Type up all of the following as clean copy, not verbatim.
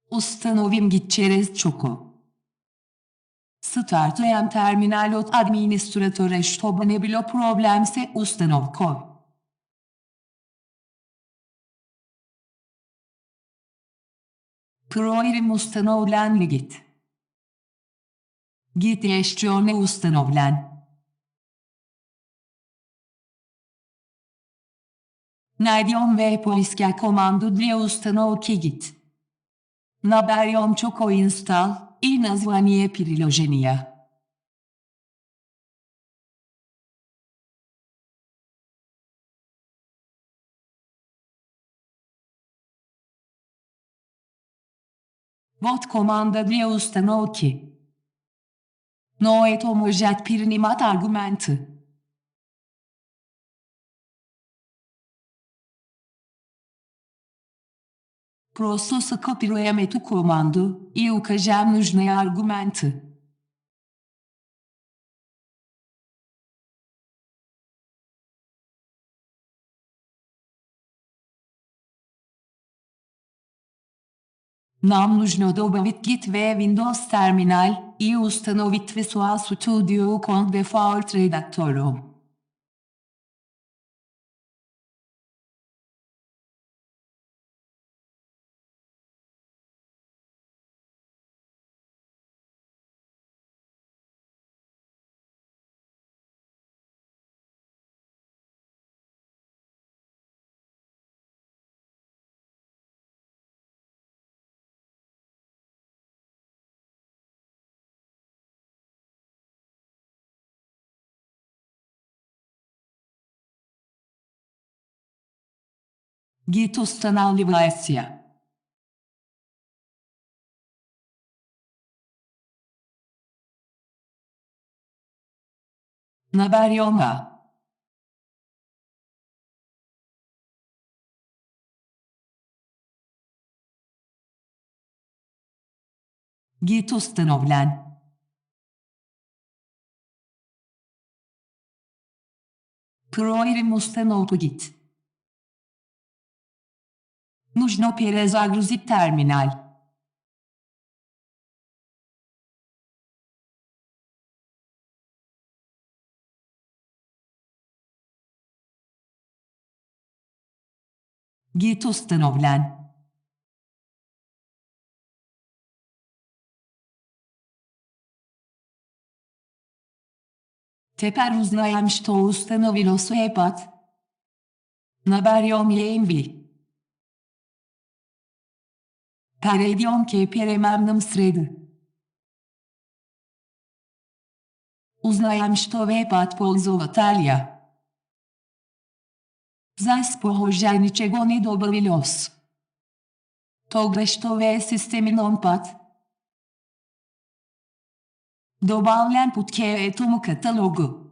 Ustanovim git çerez çoko. Startujem terminal od administratore što ne bilo problem se ustanovko. Projerim ustanovljen git. Git ještě neustanovljen. Najdem ve poiska komandu dla ustanovky git. Naberjam čoko install i nazvanje priloženija. Вот команда для установки. Но это может принимать аргументы. Просто скопируем эту команду и укажем нужные аргументы. Нам нужно добавить git ve Windows terminal и установить Visual Studio Code Default редактором. Git устанавливайся. Naberjam ga. Git установлен. Projerim ustanovku git. Нужно перезагрузить терминал. Git установлен. Teper uznajem što ustanovilo svepat. Naberjam jemvi. Перейдем к переменным среды. Узнаем, что веб-от пользователя. Зас похоже ничего не добавилось. Тогда что в системе пад. Добавлен путь к этому каталогу.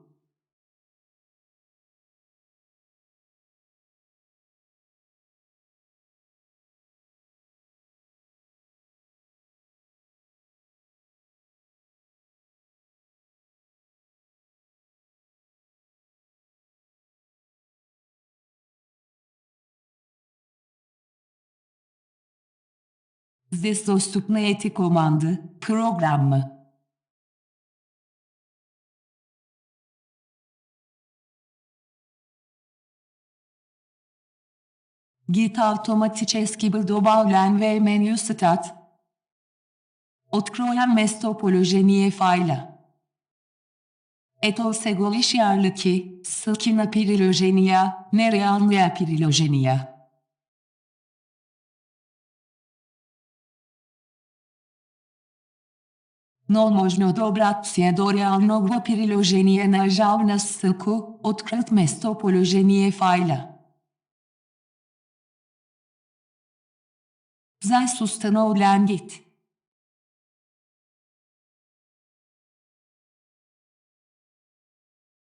Здесь доступны эти команды, программы. Git автоматически был добавлен в меню Start. Откроем местоположение файла. Это всего лишь ярлыки, ссылки на приложения, нереальные приложения. Но можно добраться до реального приложения, нажав на ссылку, открыть местоположение файла. Зас установлен git.